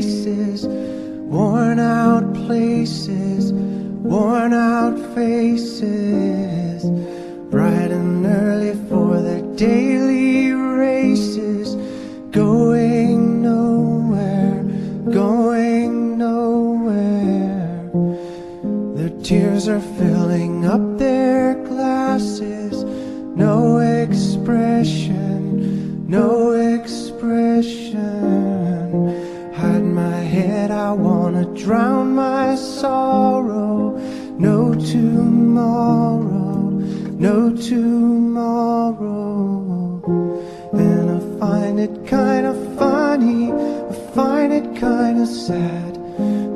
faces, worn out places, worn out faces, bright and early for their daily races, going nowhere, going nowhere. Their tears are filling up their glasses, no expression, no expression. Hide my head, I wanna drown my sorrow. No tomorrow, no tomorrow. And I find it kinda funny, I find it kinda sad.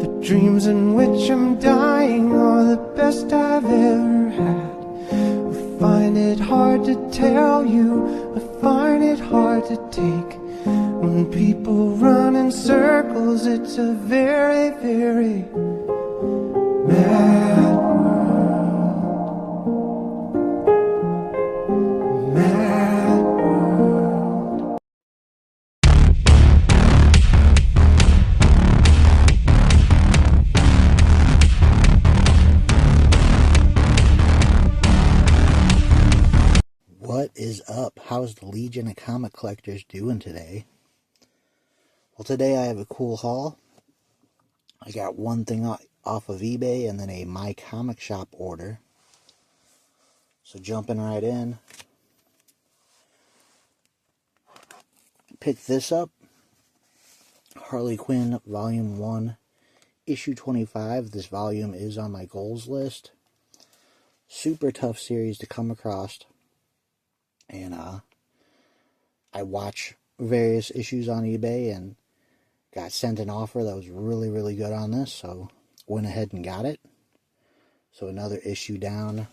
The dreams in which I'm dying are the best I've ever had. I find it hard to tell you, I find it hard to take. When people run in circles, it's a very, very mad world. Mad world. What is up? How's the Legion of Comic Collectors doing today? Well, today I have a cool haul. I got one thing off of eBay and then a My Comic Shop order. So jumping right in. Picked this up. Harley Quinn Volume 1, Issue 25. This volume is on my goals list. Super tough series to come across. And I watch various issues on eBay and got sent an offer that was really, really good on this, so went ahead and got it. So another issue down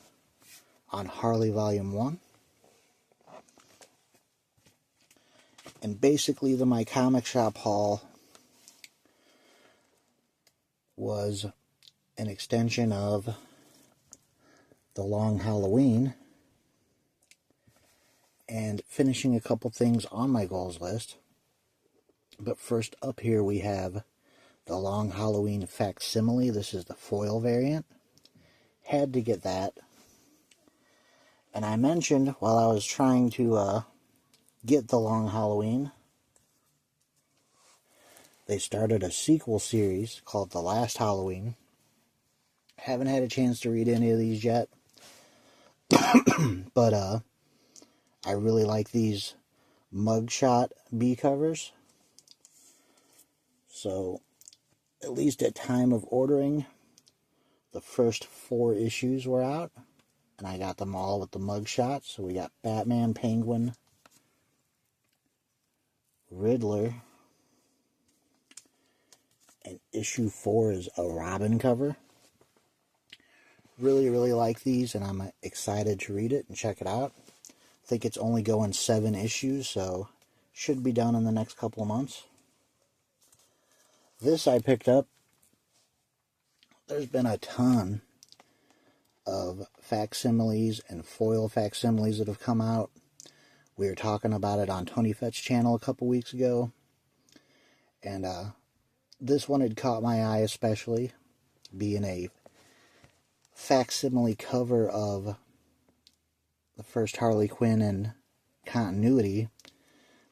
on Harley Volume 1. And basically the My Comic Shop haul was an extension of the Long Halloween and finishing a couple things on my goals list. But first up here we have the Long Halloween facsimile. This is the foil variant. Had to get that. And I mentioned while I was trying to get the Long Halloween, they started a sequel series called The Last Halloween. Haven't had a chance to read any of these yet. But I really like these mugshot B covers. So, at least at time of ordering, the first 4 issues were out. And I got them all with the mugshots. So we got Batman, Penguin, Riddler. And issue 4 is a Robin cover. Really, really like these, and I'm excited to read it and check it out. I think it's only going 7 issues, so should be done in the next couple of months. This I picked up. There's been a ton of facsimiles and foil facsimiles that have come out. We were talking about it on Tony Fett's channel a couple weeks ago. And this one had caught my eye especially, being a facsimile cover of the first Harley Quinn in continuity.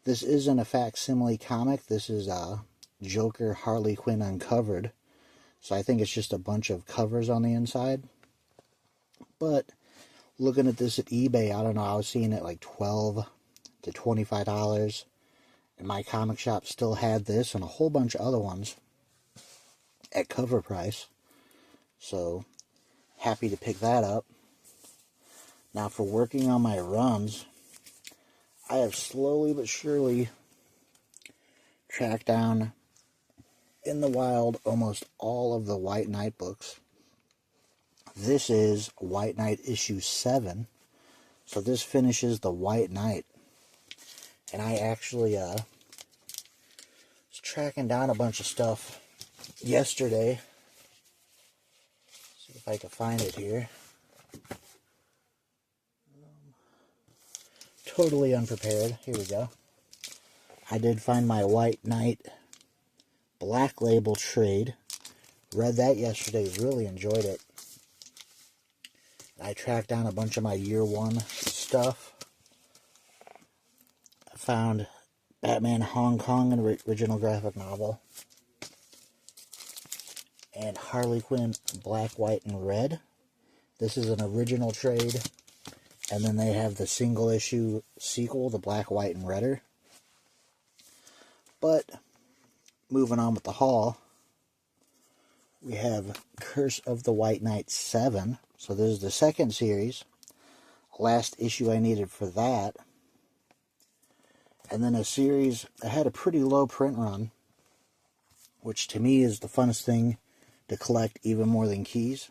This isn't a facsimile comic. This is Joker Harley Quinn uncovered. So I think it's just a bunch of covers on the inside. But looking at this at eBay, I don't know, I was seeing it like $12 to $25. And My Comic Shop still had this and a whole bunch of other ones at cover price. So happy to pick that up. Now for working on my runs, I have slowly but surely tracked down in the wild almost all of the White Knight books. This is White Knight issue 7. So this finishes the White Knight. And I actually was tracking down a bunch of stuff yesterday. See if I can find it here. Totally unprepared. Here we go. I did find my White Knight Black Label trade. Read that yesterday, really enjoyed it. I tracked down a bunch of my year one stuff. I found Batman Hong Kong, an original graphic novel. And Harley Quinn Black, White, and Red. This is an original trade. And then they have the single issue sequel, the Black, White, and Redder. But, moving on with the haul, we have Curse of the White Knight 7. So this is the second series. Last issue I needed for that. And then a series that had a pretty low print run, which to me is the funnest thing to collect even more than keys.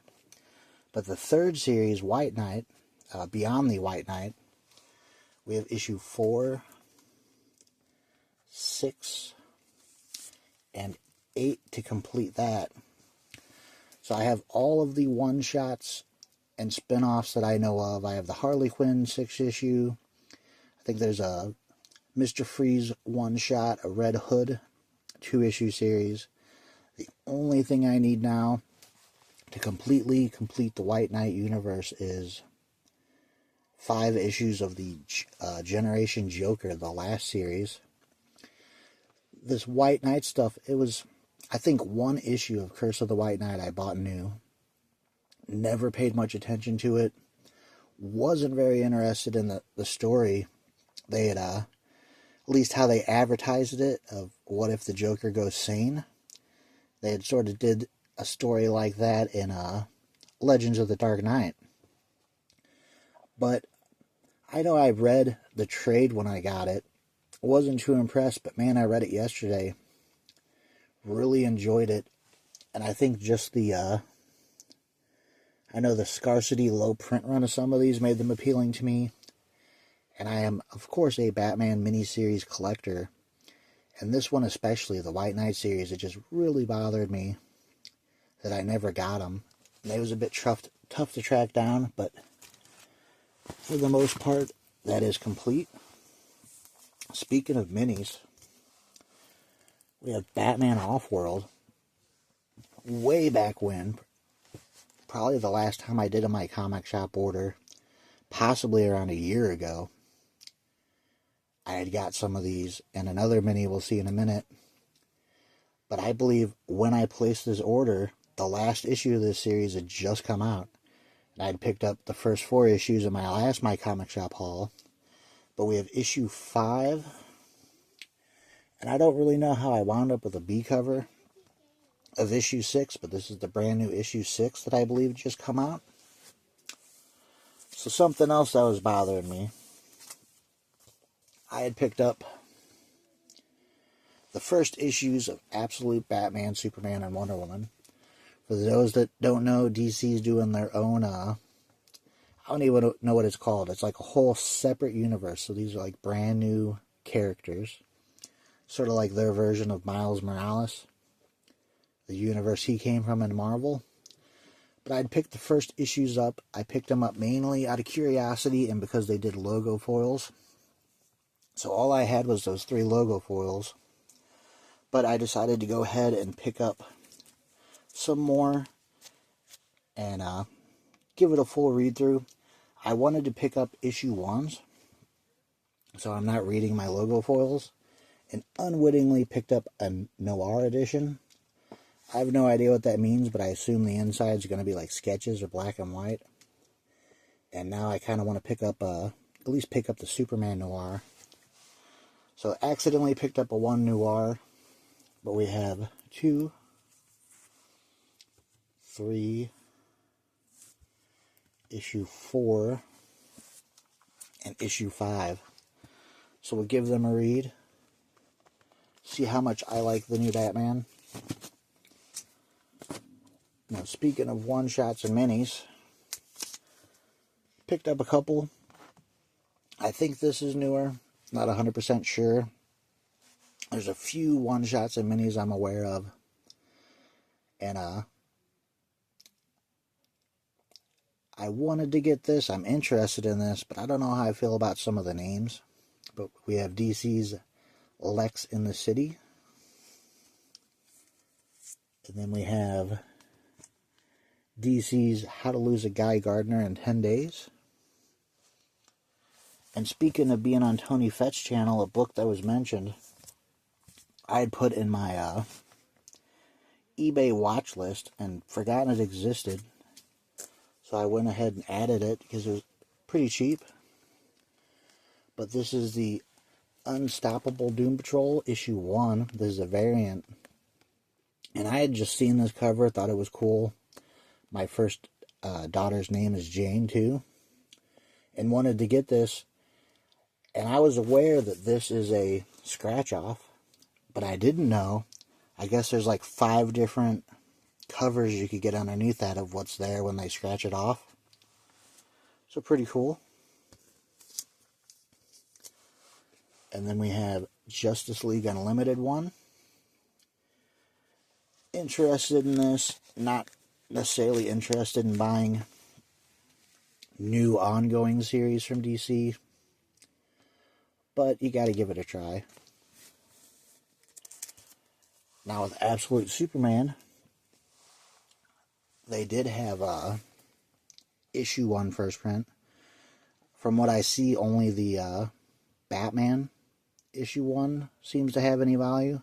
But the third series, White Knight, Beyond the White Knight, we have issue 4, 6, and 8 to complete that. So I have all of the one-shots and spin-offs that I know of. I have the Harley Quinn 6 issue. I think there's a Mr. Freeze one-shot, a Red Hood 2 issue series. The only thing I need now to completely complete the White Knight universe is 5 issues of the Generation Joker, the last series. This White Knight stuff, it was, I think, 1 issue of Curse of the White Knight I bought new. Never paid much attention to it. Wasn't very interested in the story. They had, at least how they advertised it, of what if the Joker goes sane. They had sort of did a story like that in Legends of the Dark Knight. But I know I read the trade when I got it. Wasn't too impressed, but man, I read it yesterday. Really enjoyed it. And I think just the, I know the scarcity, low print run of some of these made them appealing to me. And I am, of course, a Batman miniseries collector. And this one especially, the White Knight series, it just really bothered me that I never got them. And it was a bit tough to track down, but for the most part, that is complete. Speaking of minis, we have Batman Off-World. Way back when, probably the last time I did a my comic shop order, possibly around a year ago, I had got some of these, and another mini we'll see in a minute. But I believe when I placed this order, the last issue of this series had just come out. And I'd picked up the first 4 issues of my last My Comic Shop haul. But we have issue 5. And I don't really know how I wound up with a B cover of issue 6, but this is the brand new issue 6 that I believe just come out. So something else that was bothering me. I had picked up the first issues of Absolute Batman, Superman, and Wonder Woman. For those that don't know, DC's doing their own, I don't even know what it's called. It's like a whole separate universe. So these are like brand new characters. Sort of like their version of Miles Morales. The universe he came from in Marvel. But I'd picked the first issues up. I picked them up mainly out of curiosity and because they did logo foils. So all I had was those 3 logo foils. But I decided to go ahead and pick up some more and give it a full read through. I wanted to pick up issue 1s, so I'm not reading my logo foils, and unwittingly picked up a noir edition. I have no idea what that means, but I assume the inside is going to be like sketches or black and white. And now I kind of want to pick up, at least pick up the Superman noir. So accidentally picked up a 1 noir, but we have 2, 3, issue 4, and issue 5. So we'll give them a read. See how much I like the new Batman. Now, speaking of one-shots and minis, picked up a couple. I think this is newer. Not 100% sure. There's a few one-shots and minis I'm aware of. And, I wanted to get this. I'm interested in this, but I don't know how I feel about some of the names. But we have DC's Lex in the City. And then we have DC's How to Lose a Guy Gardner in 10 Days. And speaking of being on Tony Fett's channel, a book that was mentioned, I had put in my eBay watch list and forgotten it existed. So I went ahead and added it because it was pretty cheap. But this is the Unstoppable Doom Patrol issue 1. This is a variant. And I had just seen this cover, thought it was cool. My first daughter's name is Jane too. And wanted to get this. And I was aware that this is a scratch off. But I didn't know. I guess there's like 5 different covers you could get underneath that of what's there when they scratch it off. So pretty cool. And then we have Justice League Unlimited 1. Interested in this. Not necessarily interested in buying new ongoing series from DC. But you gotta give it a try. Now with Absolute Superman, they did have issue 1 first print. From what I see, only the Batman issue 1 seems to have any value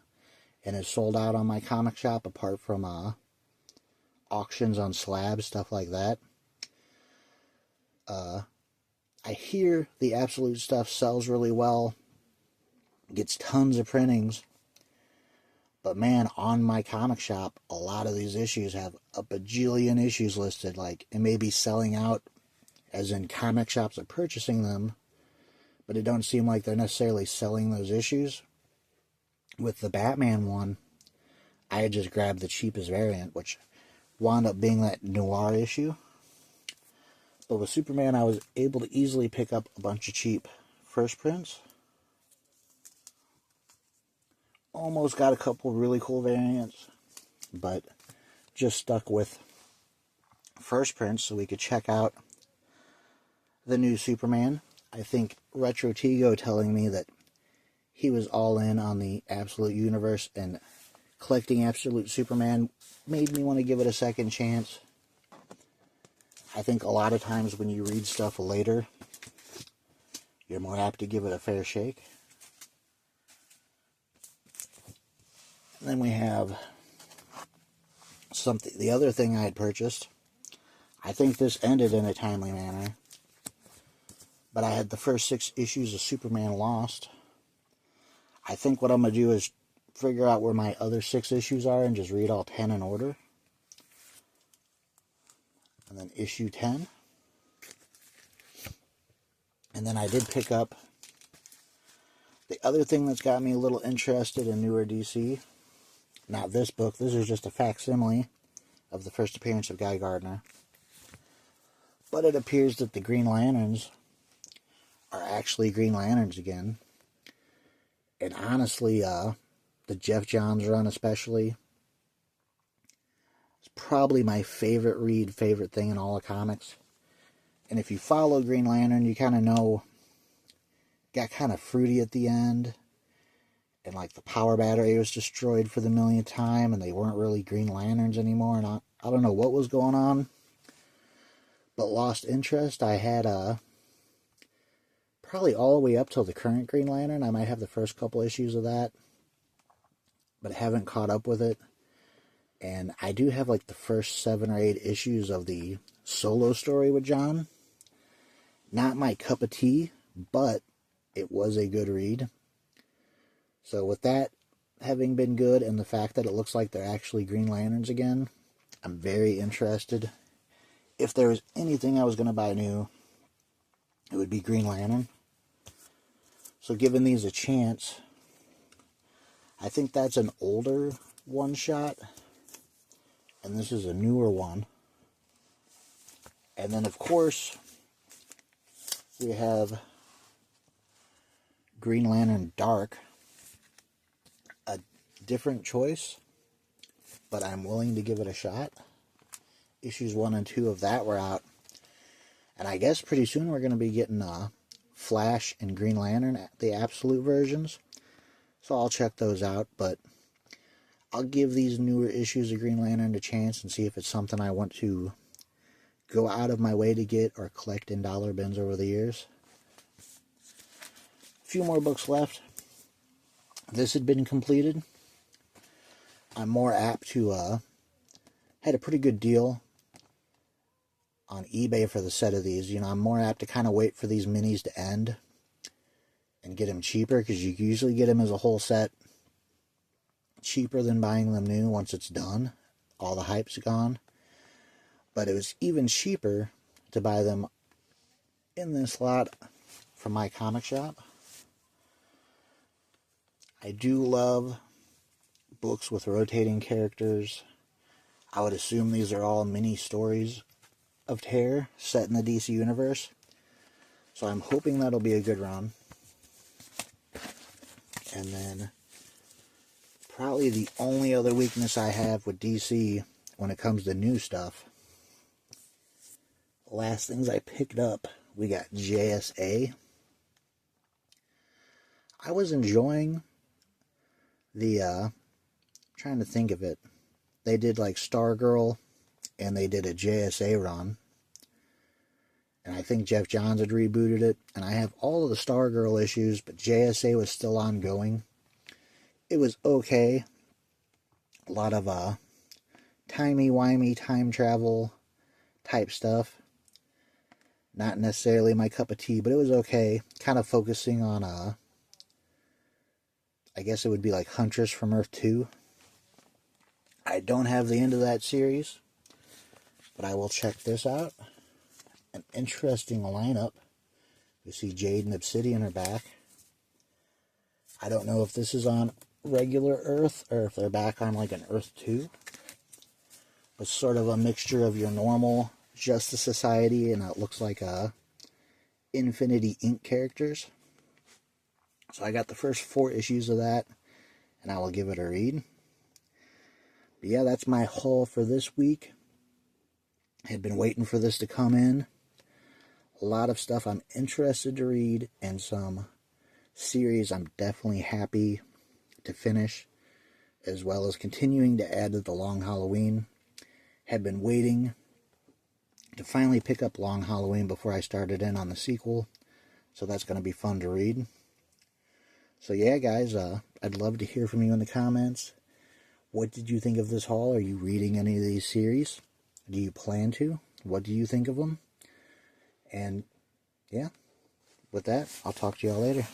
and is sold out on my comic shop, apart from auctions on slabs, stuff like that. I hear the Absolute stuff sells really well, gets tons of printings, but man, on my comic shop, a lot of these issues have a bajillion issues listed. Like, it may be selling out, as in comic shops are purchasing them, but it don't seem like they're necessarily selling those issues. With the Batman one, I had just grabbed the cheapest variant, which wound up being that noir issue. But with Superman, I was able to easily pick up a bunch of cheap first prints. Almost got a couple really cool variants, but just stuck with first prints so we could check out the new Superman. I think Retro Tigo telling me that he was all in on the Absolute Universe, and collecting Absolute Superman made me want to give it a second chance. I think a lot of times when you read stuff later, you're more apt to give it a fair shake. And then we have something, the other thing I had purchased. I think this ended in a timely manner, but I had the first 6 issues of Superman Lost. I think what I'm going to do is figure out where my other 6 issues are and just read all 10 in order. And then issue 10. And then I did pick up the other thing that's got me a little interested in newer DC. Not this book. This is just a facsimile of the first appearance of Guy Gardner. But it appears that the Green Lanterns are actually Green Lanterns again. And honestly, the Jeff Johns run especially, is probably my favorite thing in all of comics. And if you follow Green Lantern, you kind of know, got kind of fruity at the end. And like the power battery was destroyed for the millionth time, and they weren't really Green Lanterns anymore. And I don't know what was going on, but lost interest. I had probably all the way up till the current Green Lantern. I might have the first couple issues of that, but haven't caught up with it. And I do have like the first 7 or 8 issues of the solo story with John. Not my cup of tea, but it was a good read. So with that having been good, and the fact that it looks like they're actually Green Lanterns again, I'm very interested. If there was anything I was going to buy new, it would be Green Lantern. So giving these a chance, I think that's an older one-shot, and this is a newer one. And then, of course, we have Green Lantern Dark. A different choice, but I'm willing to give it a shot. Issues 1 and 2 of that were out. And I guess pretty soon we're going to be getting Flash and Green Lantern, the Absolute versions. So I'll check those out, but I'll give these newer issues of Green Lantern a chance and see if it's something I want to go out of my way to get or collect in dollar bins over the years. A few more books left. This had been completed. I'm more apt to, had a pretty good deal on eBay for the set of these. You know, I'm more apt to kind of wait for these minis to end and get them cheaper, because you usually get them as a whole set cheaper than buying them new once it's done. All the hype's gone. But it was even cheaper to buy them in this lot from my comic shop. I do love books with rotating characters. I would assume these are all mini stories of terror set in the DC universe. So I'm hoping that'll be a good run. And then probably the only other weakness I have with DC when it comes to new stuff. Last things I picked up, we got JSA. I was enjoying the, trying to think of it. They did like Stargirl, and they did a JSA run. And I think Jeff Johns had rebooted it. And I have all of the Stargirl issues, but JSA was still ongoing. It was okay. A lot of timey-wimey time travel type stuff. Not necessarily my cup of tea, but it was okay. Kind of focusing on, I guess it would be like Huntress from Earth 2. I don't have the end of that series, but I will check this out. An interesting lineup. You see Jade and Obsidian are back. I don't know if this is on regular Earth or if they're back on like an Earth 2. It's sort of a mixture of your normal Justice Society and it looks like Infinity Inc. characters. So I got the first 4 issues of that, and I will give it a read. But yeah, that's my haul for this week. I had been waiting for this to come in. A lot of stuff I'm interested to read, and some series I'm definitely happy to finish, as well as continuing to add to the Long Halloween. Had been waiting to finally pick up Long Halloween before I started in on the sequel, so that's going to be fun to read. So yeah, guys, I'd love to hear from you in the comments. What did you think of this haul? Are you reading any of these series? Do you plan to? What do you think of them? And yeah, with that, I'll talk to y'all later.